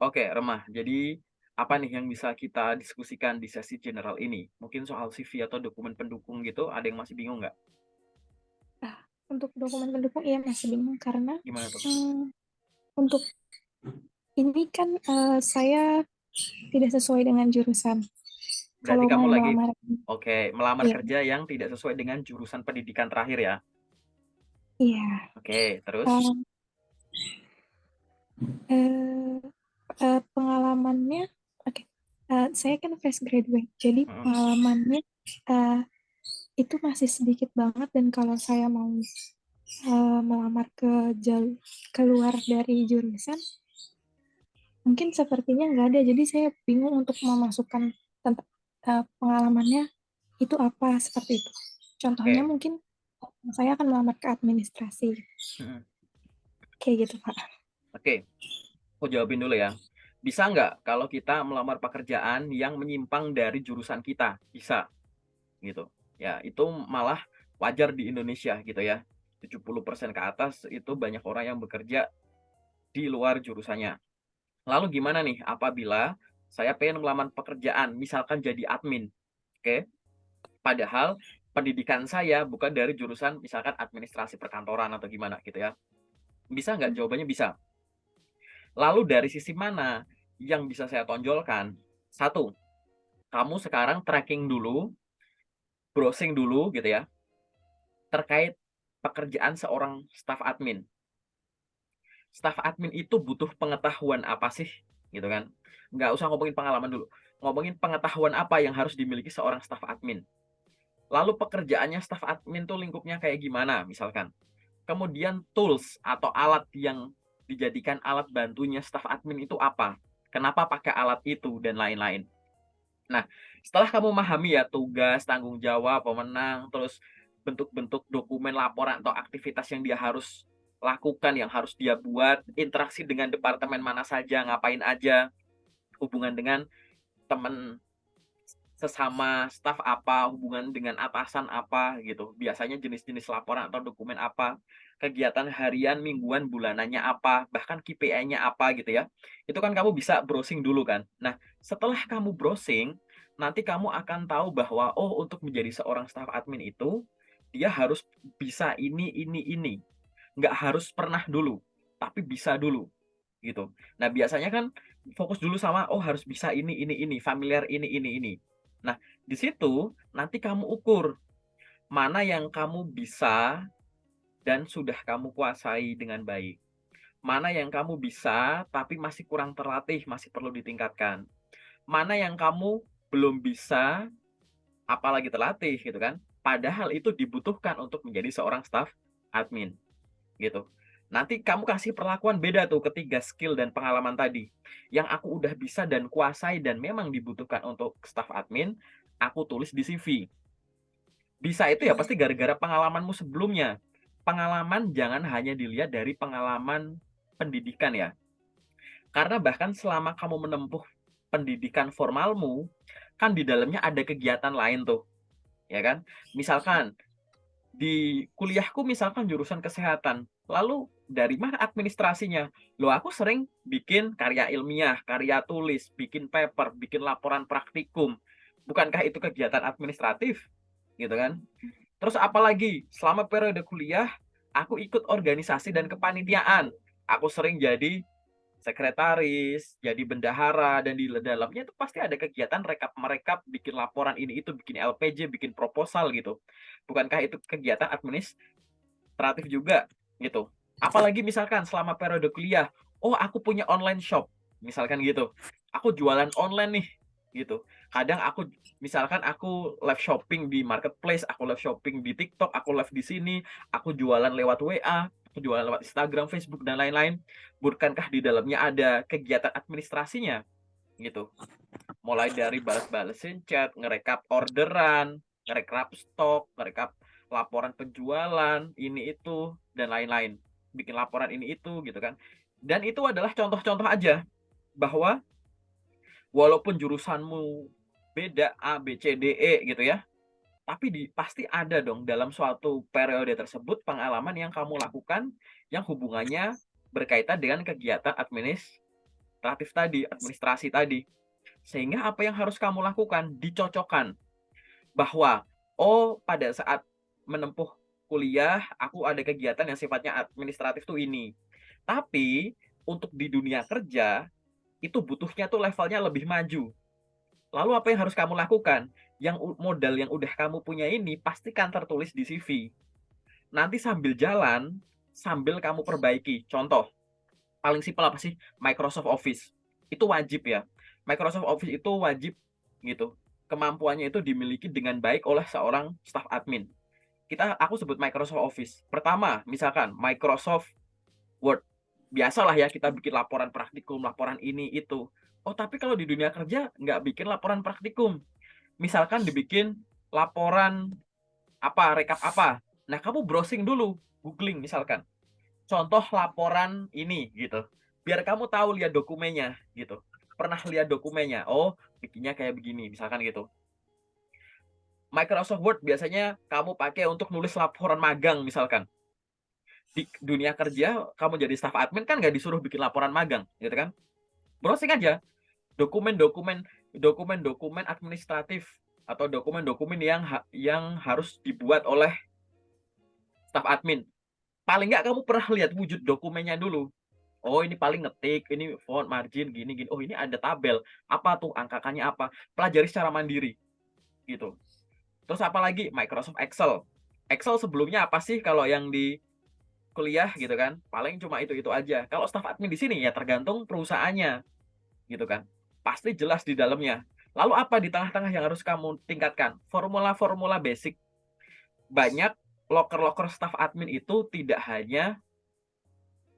Oke, Remah. Jadi, apa nih yang bisa kita diskusikan di sesi general ini? Mungkin soal CV atau dokumen pendukung gitu, ada yang masih bingung nggak? Ah, untuk dokumen pendukung iya masih bingung karena Gimana tuh? untuk ini kan saya tidak sesuai dengan jurusan. Berarti Kalau kamu mau lagi melamar, oke, melamar iya, kerja yang tidak sesuai dengan jurusan pendidikan terakhir ya? iya. Oke, terus? Eh, eh, pengalamannya, oke. Saya kan fresh graduate, jadi Mhm, pengalamannya eh, itu masih sedikit banget dan kalau saya mau melamar ke keluar dari jurusan, mungkin sepertinya nggak ada. Jadi saya bingung untuk memasukkan tentang pengalamannya itu apa seperti itu. Contohnya oke, mungkin saya akan melamar ke administrasi mhm, kayak gitu Pak. oke, aku jawabin dulu ya. Bisa nggak kalau kita melamar pekerjaan yang menyimpang dari jurusan kita? Bisa, gitu. Ya, itu malah wajar di Indonesia gitu ya. 70% ke atas itu banyak orang yang bekerja di luar jurusannya. Lalu gimana nih apabila saya pengen melamar pekerjaan, misalkan jadi admin, oke? Padahal pendidikan saya bukan dari jurusan misalkan administrasi perkantoran atau gimana gitu ya. Bisa nggak? Jawabannya bisa. Lalu dari sisi mana yang bisa saya tonjolkan? Satu, kamu sekarang tracking dulu, browsing dulu gitu ya, terkait pekerjaan seorang staf admin. Staf admin itu butuh pengetahuan apa sih? Gitu kan. Nggak usah ngomongin pengalaman dulu. Ngomongin pengetahuan apa yang harus dimiliki seorang staf admin. Lalu pekerjaannya staf admin tuh lingkupnya kayak gimana misalkan. Kemudian tools atau alat yang dijadikan alat bantunya staf admin itu apa? Kenapa pakai alat itu dan lain-lain. Nah, setelah kamu memahami ya tugas, tanggung jawab, pemenang, terus bentuk-bentuk dokumen laporan atau aktivitas yang dia harus lakukan, yang harus dia buat, interaksi dengan departemen mana saja, ngapain aja, hubungan dengan teman sesama staf apa, hubungan dengan atasan apa gitu. Biasanya jenis-jenis laporan atau dokumen apa, kegiatan harian, mingguan, bulanannya apa, bahkan KPI-nya apa gitu ya. Itu kan kamu bisa browsing dulu kan. Nah, setelah kamu browsing, nanti kamu akan tahu bahwa oh untuk menjadi seorang staf admin itu dia harus bisa ini. Nggak harus pernah dulu, tapi bisa dulu gitu. Nah, biasanya kan fokus dulu sama, oh harus bisa ini, familiar ini. Nah, di situ nanti kamu ukur mana yang kamu bisa dan sudah kamu kuasai dengan baik. Mana yang kamu bisa tapi masih kurang terlatih, masih perlu ditingkatkan. Mana yang kamu belum bisa, apalagi terlatih gitu kan. Padahal itu dibutuhkan untuk menjadi seorang staff admin. Gitu. Nanti kamu kasih perlakuan beda tuh ketiga skill dan pengalaman tadi. Yang aku udah bisa dan kuasai dan memang dibutuhkan untuk staff admin, aku tulis di CV. Bisa itu ya pasti gara-gara pengalamanmu sebelumnya. Pengalaman jangan hanya dilihat dari pengalaman pendidikan ya. Karena bahkan selama kamu menempuh pendidikan formalmu, kan di dalamnya ada kegiatan lain tuh, ya kan? Misalkan di kuliahku misalkan jurusan kesehatan, lalu dari mana administrasinya? Loh aku sering bikin karya ilmiah, karya tulis, bikin paper, bikin laporan praktikum. Bukankah itu kegiatan administratif? Gitu kan. Terus apalagi selama periode kuliah, aku ikut organisasi dan kepanitiaan. Aku sering jadi sekretaris, jadi bendahara, dan di dalamnya itu pasti ada kegiatan rekap-merekap, bikin laporan ini itu, bikin LPJ, bikin proposal gitu. Bukankah itu kegiatan administratif juga gitu. Apalagi misalkan selama periode kuliah, oh aku punya online shop, misalkan gitu. Aku jualan online nih gitu. Kadang aku misalkan aku live shopping di marketplace, aku live shopping di TikTok, aku live di sini, aku jualan lewat WA, aku jualan lewat Instagram, Facebook dan lain-lain. Bukankah di dalamnya ada kegiatan administrasinya gitu. Mulai dari balas-balesin chat, ngerekap orderan, ngerekap stok, ngerekap laporan penjualan, ini itu, dan lain-lain. Bikin laporan ini itu gitu kan. Dan itu adalah contoh-contoh aja bahwa walaupun jurusanmu beda A, B, C, D, E gitu ya, tapi pasti ada dong dalam suatu periode tersebut pengalaman yang kamu lakukan yang hubungannya berkaitan dengan kegiatan administrasi. tadi, administrasi tadi. Sehingga apa yang harus kamu lakukan? Dicocokkan bahwa, oh pada saat menempuh kuliah, aku ada kegiatan yang sifatnya administratif tuh ini. Tapi untuk di dunia kerja, itu butuhnya tuh levelnya lebih maju. Lalu apa yang harus kamu lakukan? Yang modal yang udah kamu punya ini pastikan tertulis di CV. Nanti sambil jalan, sambil kamu perbaiki. Contoh, paling simpel apa sih? Microsoft Office. Itu wajib ya. Microsoft Office itu wajib gitu. Kemampuannya itu dimiliki dengan baik oleh seorang staff admin. Aku sebut Microsoft Office. Pertama, misalkan Microsoft Word. Biasalah ya kita bikin laporan praktikum, laporan ini itu. Oh, tapi kalau di dunia kerja nggak bikin laporan praktikum. Misalkan dibikin laporan apa, rekap apa. Nah, kamu browsing dulu, googling misalkan. Contoh laporan ini gitu. Biar kamu tahu lihat dokumennya gitu. Pernah lihat dokumennya. Oh, bikinnya kayak begini misalkan gitu. Microsoft Word biasanya kamu pakai untuk nulis laporan magang misalkan. Di dunia kerja kamu jadi staff admin kan nggak disuruh bikin laporan magang gitu kan. Browsing aja dokumen-dokumen administratif atau dokumen-dokumen yang harus dibuat oleh staf admin. Paling nggak kamu pernah lihat wujud dokumennya dulu. Oh, ini paling ngetik, ini font, margin, gini gini. Oh, ini ada tabel. Apa tuh angkakannya apa? Pelajari secara mandiri gitu. Terus apa lagi? Microsoft Excel. Excel sebelumnya apa sih kalau yang di kuliah gitu kan? Paling cuma itu-itu aja. Kalau staf admin di sini ya tergantung perusahaannya gitu kan. Pasti jelas di dalamnya. Lalu apa di tengah-tengah yang harus kamu tingkatkan? Formula-formula basic. Banyak loker-loker staff admin itu tidak hanya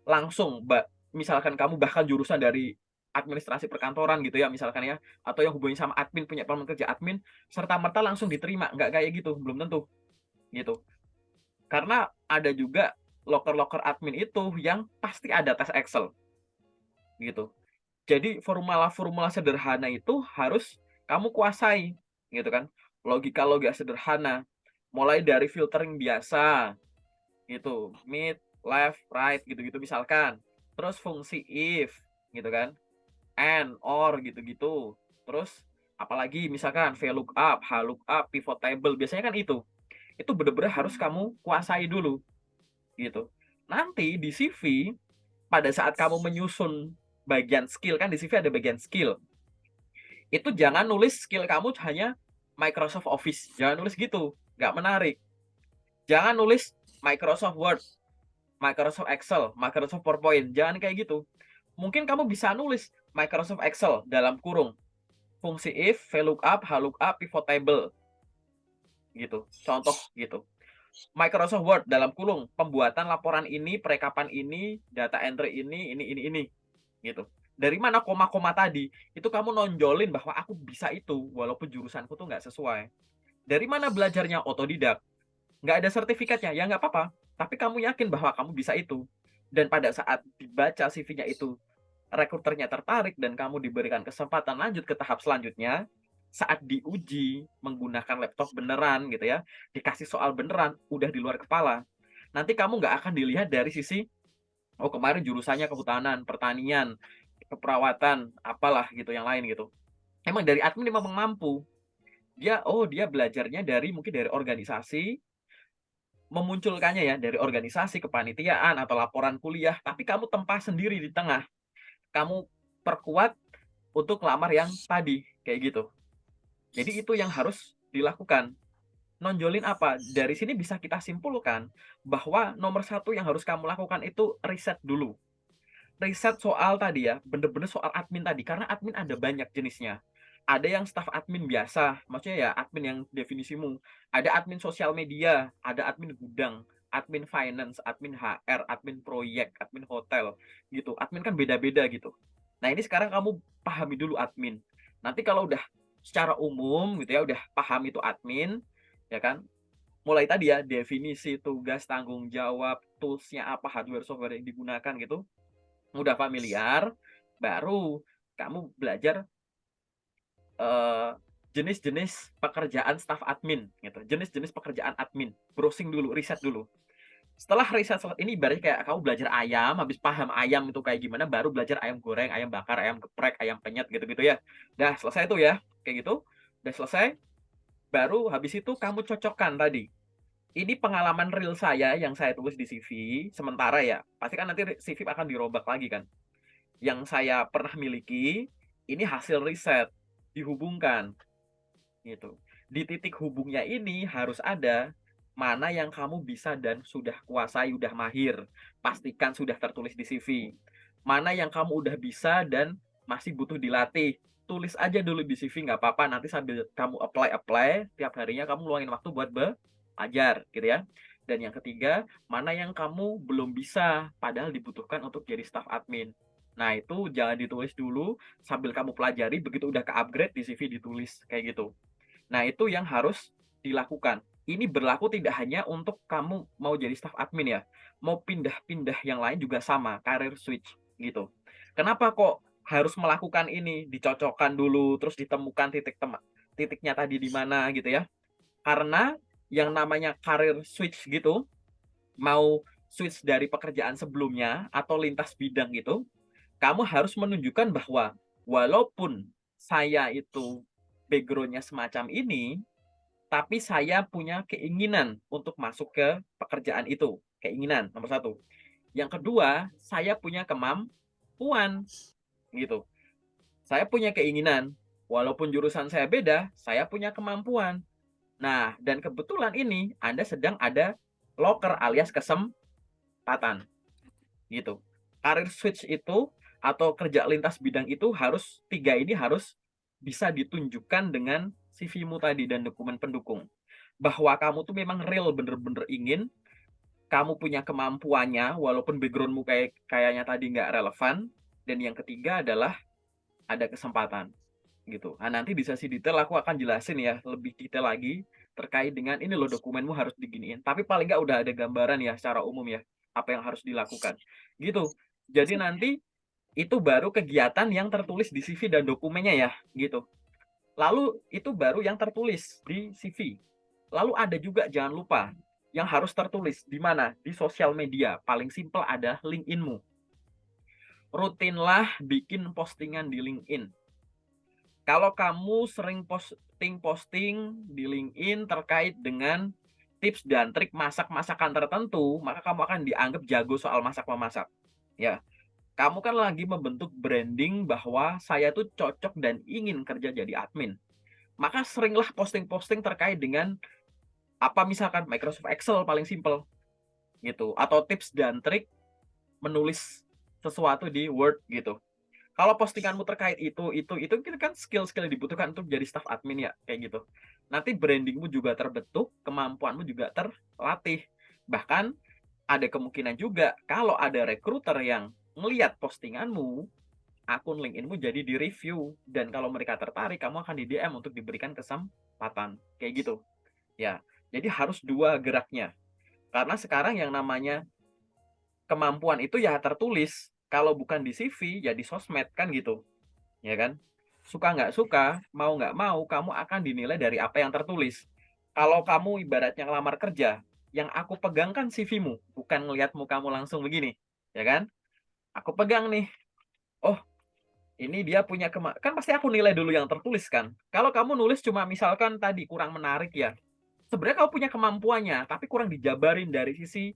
langsung, misalkan kamu bahkan jurusan dari administrasi perkantoran gitu ya misalkan ya, atau yang hubungannya sama admin, punya pengalaman kerja admin, serta-merta langsung diterima, nggak kayak gitu, belum tentu, gitu. Karena ada juga loker-loker admin itu yang pasti ada tes Excel, gitu. Jadi formula-formula sederhana itu harus kamu kuasai, gitu kan. Logika-logika sederhana, mulai dari filtering biasa, gitu, mid, left, right, gitu-gitu misalkan. Terus fungsi if, gitu kan, and, or, gitu-gitu. Terus apalagi misalkan VLOOKUP, HLOOKUP, pivot table, biasanya kan itu. Itu bener-bener harus kamu kuasai dulu, gitu. Nanti di CV, pada saat kamu menyusun bagian skill, kan di CV ada bagian skill. Itu jangan nulis skill kamu hanya Microsoft Office, jangan nulis gitu, nggak menarik. Jangan nulis Microsoft Word, Microsoft Excel, Microsoft PowerPoint, jangan kayak gitu. Mungkin kamu bisa nulis Microsoft Excel dalam kurung fungsi if, VLOOKUP, HLOOKUP, pivot table gitu. Contoh gitu. Microsoft Word dalam kurung pembuatan laporan ini, perekapan ini, data entry ini gitu. Dari mana koma-koma tadi? Itu kamu nonjolin bahwa aku bisa itu walaupun jurusanku tuh nggak sesuai. Dari mana belajarnya? Otodidak. Nggak ada sertifikatnya, ya nggak apa-apa. Tapi kamu yakin bahwa kamu bisa itu. Dan pada saat dibaca CV-nya itu, rekruternya tertarik dan kamu diberikan kesempatan lanjut ke tahap selanjutnya, saat diuji menggunakan laptop beneran gitu ya, dikasih soal beneran, udah di luar kepala. Nanti kamu nggak akan dilihat dari sisi, oh kemarin jurusannya kehutanan, pertanian, keperawatan, apalah gitu yang lain gitu. Emang dari admin memang mampu. Dia belajarnya mungkin dari organisasi, memunculkannya ya dari organisasi, kepanitiaan atau laporan kuliah, tapi kamu tempa sendiri di tengah. Kamu perkuat untuk lamar yang tadi, kayak gitu. Jadi itu yang harus dilakukan. Nonjolin apa? Dari sini bisa kita simpulkan bahwa nomor satu yang harus kamu lakukan itu riset dulu. Riset soal tadi ya, bener-bener soal admin tadi, karena admin ada banyak jenisnya. Ada yang staff admin biasa, maksudnya ya admin yang definisimu. Ada admin sosial media, ada admin gudang, admin finance, admin HR, admin proyek, admin hotel, gitu. Admin kan beda-beda gitu. Nah ini sekarang kamu pahami dulu admin. Nanti kalau udah secara umum gitu ya, udah paham itu admin, ya kan? Mulai tadi ya, definisi, tugas, tanggung jawab, toolsnya apa, hardware, software yang digunakan gitu udah familiar, baru kamu belajar jenis-jenis pekerjaan staff admin gitu. Jenis-jenis pekerjaan admin. Browsing dulu, riset dulu. Setelah riset ini ibaratnya kayak kamu belajar ayam, habis paham ayam itu kayak gimana, baru belajar ayam goreng, ayam bakar, ayam geprek, ayam penyet, gitu-gitu ya. Udah selesai tuh ya, kayak gitu, udah selesai, baru habis itu kamu cocokkan tadi. Ini pengalaman real saya yang saya tulis di CV, sementara ya, pasti kan nanti CV akan dirobak lagi kan. Yang saya pernah miliki, ini hasil riset, dihubungkan, gitu. Di titik hubungnya ini harus ada mana yang kamu bisa dan sudah kuasai, udah mahir. Pastikan sudah tertulis di CV. Mana yang kamu udah bisa dan masih butuh dilatih. Tulis aja dulu di CV, nggak apa-apa. Nanti sambil kamu apply, tiap harinya kamu luangin waktu buat belajar, gitu ya. Dan yang ketiga, mana yang kamu belum bisa, padahal dibutuhkan untuk jadi staff admin. Nah, itu jangan ditulis dulu, sambil kamu pelajari, begitu udah ke-upgrade di CV ditulis, kayak gitu. Nah, itu yang harus dilakukan. Ini berlaku tidak hanya untuk kamu mau jadi staff admin ya, mau pindah-pindah yang lain juga sama, career switch gitu. Kenapa kok harus melakukan ini? Dicocokkan dulu, terus ditemukan titiknya tadi di mana gitu ya. Karena yang namanya career switch gitu, mau switch dari pekerjaan sebelumnya atau lintas bidang gitu, kamu harus menunjukkan bahwa walaupun saya itu background-nya semacam ini, tapi saya punya keinginan untuk masuk ke pekerjaan itu. Keinginan, nomor satu. Yang kedua, saya punya kemampuan, gitu. Saya punya keinginan, walaupun jurusan saya beda, saya punya kemampuan. Nah, dan kebetulan ini Anda sedang ada loker alias kesempatan, gitu. Karir switch itu atau kerja lintas bidang itu harus tiga ini harus bisa ditunjukkan dengan CV-mu tadi dan dokumen pendukung. Bahwa kamu tuh memang real bener-bener ingin, kamu punya kemampuannya walaupun background-mu kayaknya tadi nggak relevan, dan yang ketiga adalah ada kesempatan, gitu. Nah, nanti di sesi detail aku akan jelasin ya, lebih detail lagi terkait dengan ini loh dokumenmu harus diginiin. Tapi paling nggak udah ada gambaran ya secara umum ya, apa yang harus dilakukan, gitu. Jadi nanti itu baru kegiatan yang tertulis di CV dan dokumennya ya, gitu. Lalu itu baru yang tertulis di CV. Lalu ada juga jangan lupa yang harus tertulis di mana? Di sosial media. Paling simpel ada LinkedIn-mu. Rutinlah bikin postingan di LinkedIn. Kalau kamu sering posting di LinkedIn terkait dengan tips dan trik masak-masakan tertentu, maka kamu akan dianggap jago soal masak-memasak. Ya, kamu kan lagi membentuk branding bahwa saya tuh cocok dan ingin kerja jadi admin. Maka seringlah posting-posting terkait dengan apa misalkan Microsoft Excel paling simple gitu atau tips dan trik menulis sesuatu di Word gitu. Kalau postinganmu terkait itu kan skill-skill yang dibutuhkan untuk jadi staff admin ya, kayak gitu. Nanti brandingmu juga terbentuk, kemampuanmu juga terlatih. Bahkan ada kemungkinan juga kalau ada recruiter yang ngelihat postinganmu, akun LinkedIn-mu jadi di-review dan kalau mereka tertarik, kamu akan di DM untuk diberikan kesempatan, kayak gitu. Ya, jadi harus dua geraknya. Karena sekarang yang namanya kemampuan itu ya tertulis, kalau bukan di CV ya di sosmed kan gitu, ya kan? Suka nggak suka, mau nggak mau, kamu akan dinilai dari apa yang tertulis. Kalau kamu ibaratnya ngelamar kerja, yang aku pegang kan CV-mu, bukan ngelihat mukamu langsung begini, ya kan? Aku pegang nih, oh ini dia punya kan pasti aku nilai dulu yang tertulis kan. Kalau kamu nulis cuma misalkan tadi kurang menarik ya, sebenarnya kamu punya kemampuannya, tapi kurang dijabarin dari sisi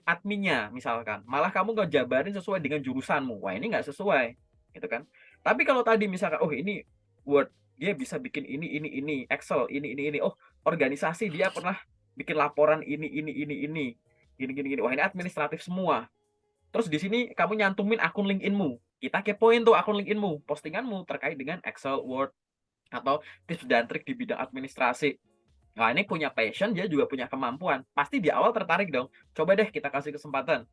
adminnya misalkan. Malah kamu nggak jabarin sesuai dengan jurusanmu. Wah ini nggak sesuai, gitu kan. Tapi kalau tadi misalkan, oh ini Word, dia bisa bikin ini, Excel, ini. Oh organisasi dia pernah bikin laporan ini. Gini. Wah ini administratif semua. Terus di sini kamu nyantumin akun LinkedIn-mu. Kita kepoin tuh akun LinkedIn-mu, postinganmu terkait dengan Excel, Word, atau tips dan trik di bidang administrasi. Nah, ini punya passion, dia juga punya kemampuan. Pasti di awal tertarik dong. Coba deh kita kasih kesempatan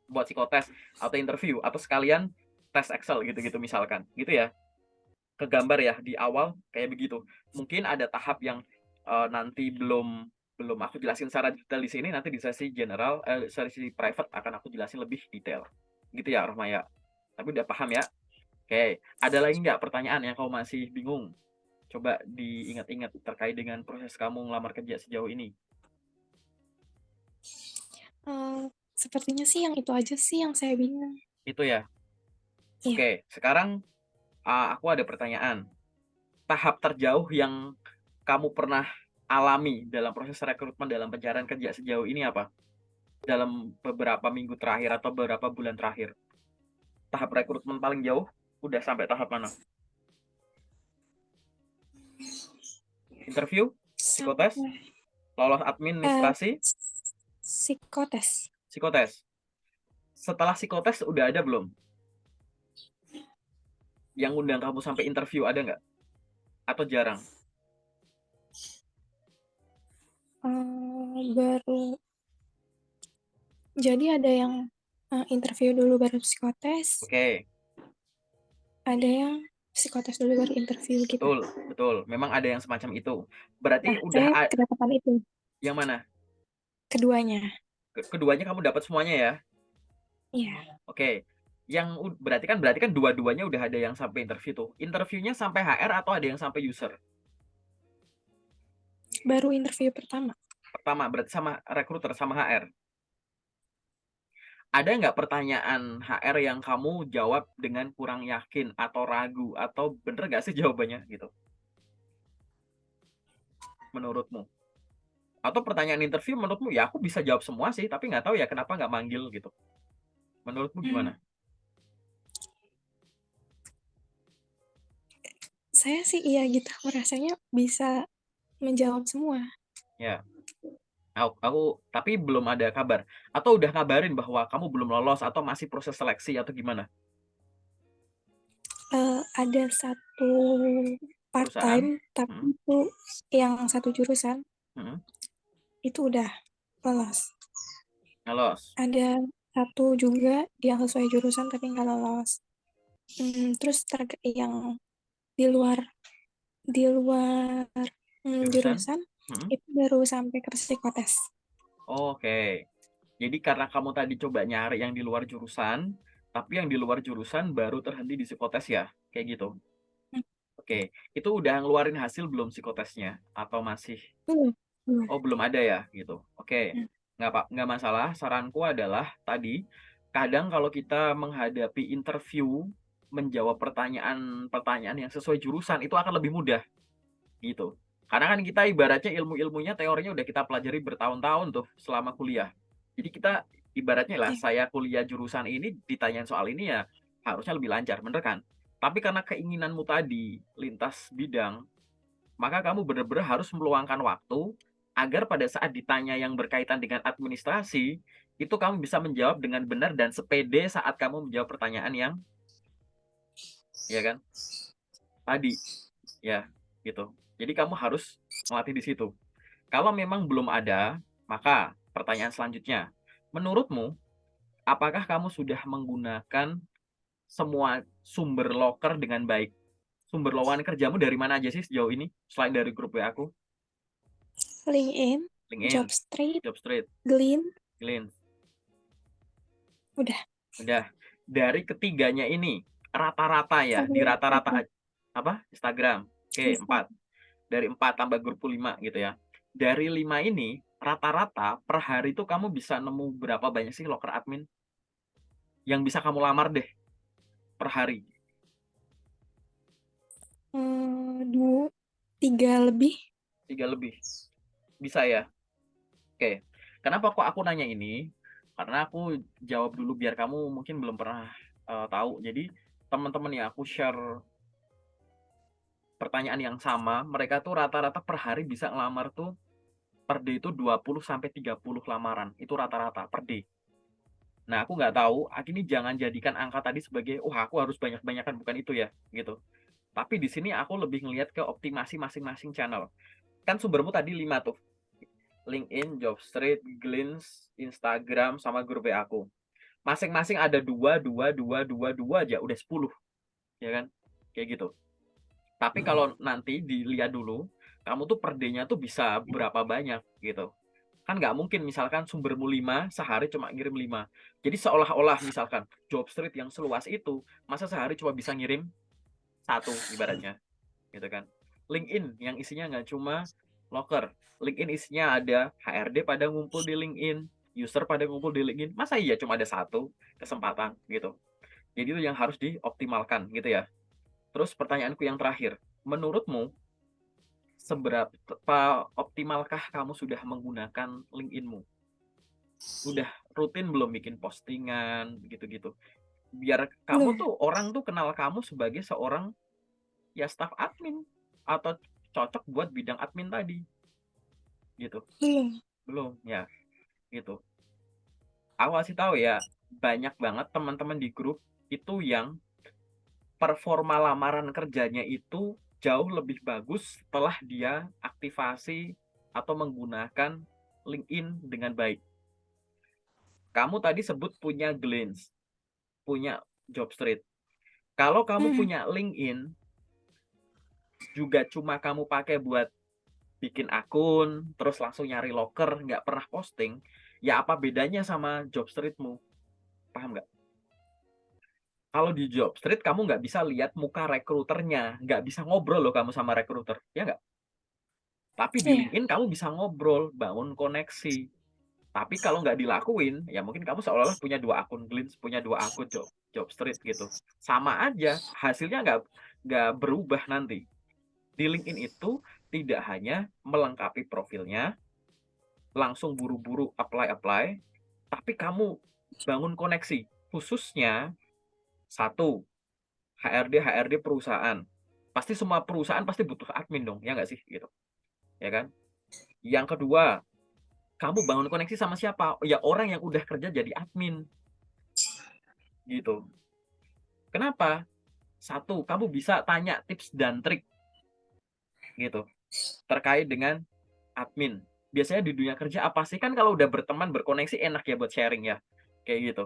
buat psikotes atau interview atau sekalian tes Excel gitu-gitu misalkan. Gitu ya. Kegambar ya di awal kayak begitu. Mungkin ada tahap yang nanti belum belum aku jelasin secara detail di sini, nanti di sesi general sesi private akan aku jelasin lebih detail. Gitu ya, Rohmaya. Tapi udah paham ya? Oke, ada lagi nggak pertanyaan yang kamu masih bingung? Coba diingat-ingat terkait dengan proses kamu ngelamar kerja sejauh ini. Sepertinya sih yang itu aja sih yang saya bingung. Itu ya. Iya. Oke, sekarang aku ada pertanyaan. Tahap terjauh yang kamu pernah alami dalam proses rekrutmen dalam pencarian kerja sejauh ini apa? Dalam beberapa minggu terakhir atau beberapa bulan terakhir. Tahap rekrutmen paling jauh udah sampai tahap mana? Interview, psikotes, Sampai lolos eh, administrasi, psikotes. psikotes. Setelah psikotes udah ada belum? Yang undang kamu sampai interview ada nggak? Atau jarang? Baru jadi ada yang interview dulu baru psikotes, Oke, ada yang psikotes dulu baru interview gitu. betul, betul. Memang ada yang semacam itu. Berarti Nah, udah saya kedapatan itu, yang mana? keduanya. Keduanya kamu dapat semuanya ya? Iya, Oke. Yang berarti kan dua-duanya udah ada yang sampai interview tuh. Interviewnya sampai HR atau ada yang sampai user? baru interview pertama. Pertama, berarti sama recruiter sama HR. Ada nggak pertanyaan HR yang kamu jawab dengan kurang yakin atau ragu atau bener nggak sih jawabannya gitu? Menurutmu? Atau pertanyaan interview menurutmu ya aku bisa jawab semua sih, tapi nggak tahu ya kenapa nggak manggil gitu. Menurutmu Hmm, gimana? saya sih iya gitu, merasanya bisa menjawab semua. Ya, aku tapi belum ada kabar. Atau udah ngabarin bahwa kamu belum lolos atau masih proses seleksi atau gimana? Ada satu part Perusahaan? time, tapi Hmm, itu yang satu jurusan hmm, itu udah lolos. nggak lolos. Ada satu juga yang sesuai jurusan tapi nggak lolos. Terus yang di luar di luar Jurusan? jurusan Hmm, itu baru sampai ke psikotes. oke. Jadi karena kamu tadi coba nyari yang di luar jurusan, tapi yang di luar jurusan baru terhenti di psikotes ya? Kayak gitu. Hmm, Oke, itu udah ngeluarin hasil belum psikotesnya? Atau masih? belum, belum. Oh, belum ada ya, gitu. Oke, Hmm, nggak masalah. Saranku adalah tadi, kadang kalau kita menghadapi interview, menjawab pertanyaan-pertanyaan yang sesuai jurusan, itu akan lebih mudah, gitu. Karena kan kita ibaratnya ilmu-ilmunya, teorinya udah kita pelajari bertahun-tahun tuh selama kuliah. Jadi kita ibaratnya lah, iya. saya kuliah jurusan ini, ditanyain soal ini ya harusnya lebih lancar, bener kan? Tapi karena keinginanmu tadi, lintas bidang, maka kamu benar-benar harus meluangkan waktu agar pada saat ditanya yang berkaitan dengan administrasi, itu kamu bisa menjawab dengan benar dan sepede saat kamu menjawab pertanyaan yang, ya kan, tadi, ya, gitu. Jadi kamu harus melatih di situ. Kalau memang belum ada, maka pertanyaan selanjutnya, menurutmu, apakah kamu sudah menggunakan semua sumber loker dengan baik? Sumber lowongan kerjamu dari mana aja sih sejauh ini, selain dari grup WA aku? LinkedIn, LinkedIn, Jobstreet, Jobstreet, Glean, Glean. udah. Udah. Dari ketiganya ini, rata-rata ya, Sama di rata-rata Instagram. apa? Instagram. Oke, 4. Instagram. Dari 4 tambah grup 5 gitu ya. Dari 5 ini, rata-rata per hari itu kamu bisa nemu berapa banyak sih loker admin yang bisa kamu lamar deh per hari? Dua, tiga lebih. 3 lebih. Bisa ya? Oke. Kenapa kok aku nanya ini? Karena aku jawab dulu biar kamu mungkin belum pernah tahu. Jadi teman-teman yang aku share pertanyaan yang sama, mereka tuh rata-rata per hari bisa ngelamar tuh per day itu 20 sampai 30 lamaran. Itu rata-rata per day. Nah, aku nggak tahu, ini jangan jadikan angka tadi sebagai, wah aku harus banyak-banyakan, bukan itu ya, gitu. Tapi di sini aku lebih ngelihat ke optimasi masing-masing channel. Kan sumbermu tadi 5 tuh. LinkedIn, Jobstreet, Glints, Instagram, sama grup WA aku. Masing-masing ada 2, 2, 2, 2, 2 aja, udah 10. Ya kan? Kayak gitu. Tapi kalau nanti dilihat dulu, kamu tuh per day-nya tuh bisa berapa banyak gitu. Kan nggak mungkin misalkan sumbermu 5, sehari cuma ngirim 5. Jadi seolah-olah misalkan Jobstreet yang seluas itu, masa sehari cuma bisa ngirim satu ibaratnya, gitu kan. LinkedIn yang isinya nggak cuma loker. LinkedIn isinya ada HRD pada ngumpul di LinkedIn, user pada ngumpul di LinkedIn, masa iya cuma ada satu kesempatan gitu. Jadi itu yang harus dioptimalkan gitu ya. Terus pertanyaanku yang terakhir, menurutmu seberapa optimalkah kamu sudah menggunakan LinkedIn-mu? Udah rutin belum bikin postingan gitu-gitu? Biar kamu Belum, tuh orang tuh kenal kamu sebagai seorang ya staff admin atau cocok buat bidang admin tadi gitu. belum. Belum ya gitu. Aku kasih tahu ya, banyak banget teman-teman di grup itu yang performa lamaran kerjanya itu jauh lebih bagus setelah dia aktivasi atau menggunakan LinkedIn dengan baik. Kamu tadi sebut punya Glints, punya Jobstreet. Kalau kamu Mm-mm. punya LinkedIn, juga cuma kamu pakai buat bikin akun, terus langsung nyari loker, nggak pernah posting, ya apa bedanya sama Jobstreetmu? Paham nggak? Kalau di Jobstreet kamu nggak bisa lihat muka rekruternya, nggak bisa ngobrol loh kamu sama rekruter, ya nggak? Tapi di Iya, LinkedIn kamu bisa ngobrol, bangun koneksi. Tapi kalau nggak dilakuin, ya mungkin kamu seolah-olah punya dua akun Glints, punya dua akun Jobstreet gitu. Sama aja, hasilnya nggak berubah nanti. Di LinkedIn itu tidak hanya melengkapi profilnya, langsung buru-buru apply-apply, tapi kamu bangun koneksi. Khususnya satu, HRD perusahaan. Pasti semua perusahaan pasti butuh admin dong, ya nggak sih? Gitu, ya kan? Yang kedua, kamu bangun koneksi sama siapa? Ya orang yang udah kerja jadi admin, gitu. Kenapa? Satu, kamu bisa tanya tips dan trik, gitu, terkait dengan admin. Biasanya di dunia kerja apa sih? Kan kalau udah berteman, berkoneksi enak ya buat sharing ya, kayak gitu.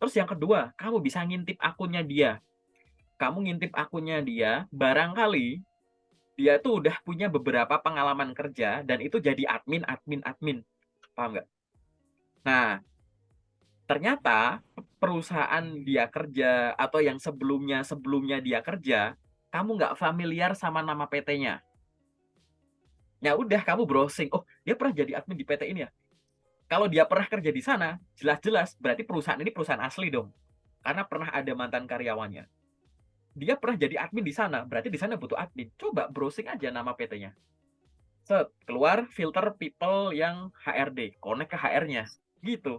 Terus yang kedua, kamu bisa ngintip akunnya dia. Kamu ngintip akunnya dia, barangkali dia tuh udah punya beberapa pengalaman kerja dan itu jadi admin. Paham nggak? Nah, ternyata perusahaan dia kerja atau yang sebelumnya dia kerja, kamu nggak familiar sama nama PT-nya. Ya udah kamu browsing, oh dia pernah jadi admin di PT ini ya. Kalau dia pernah kerja di sana, jelas-jelas berarti perusahaan ini perusahaan asli dong. Karena pernah ada mantan karyawannya. Dia pernah jadi admin di sana, berarti di sana butuh admin. Coba browsing aja nama PT-nya. Set, keluar filter people yang HRD, connect ke HR-nya. Gitu.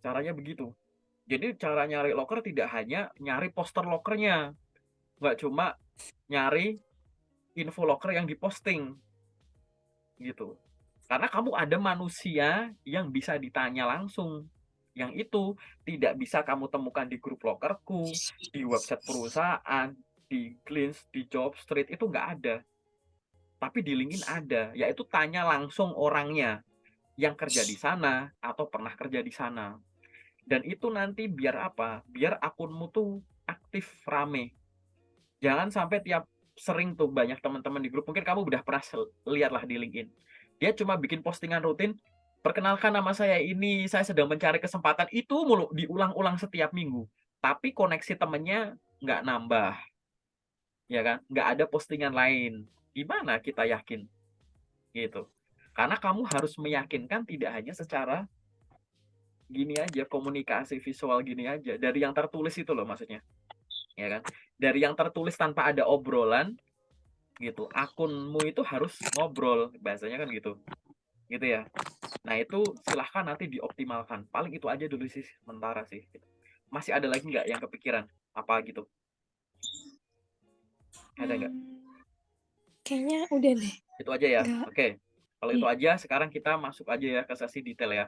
Caranya begitu. Jadi cara nyari loker tidak hanya nyari poster lokernya, nggak cuma nyari info loker yang diposting gitu. Karena kamu ada manusia yang bisa ditanya langsung. Yang itu tidak bisa kamu temukan di grup lokerku, di website perusahaan, di Glints, di Jobstreet itu nggak ada. Tapi di LinkedIn ada, yaitu tanya langsung orangnya yang kerja di sana atau pernah kerja di sana. Dan itu nanti biar apa? Biar akunmu tuh aktif rame. Jangan sampai tiap sering tuh banyak teman-teman di grup, mungkin kamu udah pernah lihat lah di LinkedIn. Dia cuma bikin postingan rutin, perkenalkan nama saya ini, saya sedang mencari kesempatan, itu mulu diulang-ulang setiap minggu. Tapi koneksi temennya nggak nambah, ya kan? Nggak ada postingan lain. Gimana kita yakin? Gitu. Karena kamu harus meyakinkan tidak hanya secara gini aja, komunikasi visual gini aja. Dari yang tertulis itu loh maksudnya. Ya kan? Dari yang tertulis tanpa ada obrolan, gitu. Akunmu itu harus ngobrol, bahasanya kan gitu. Gitu ya. Nah, itu silahkan nanti dioptimalkan. Paling itu aja dulu sih sementara sih. Masih ada lagi nggak yang kepikiran? Apa gitu? Ada nggak? hmm, kayaknya udah deh. Itu aja ya. Nggak, Oke. Kalau itu iya. aja, sekarang kita masuk aja ya ke sesi detail ya.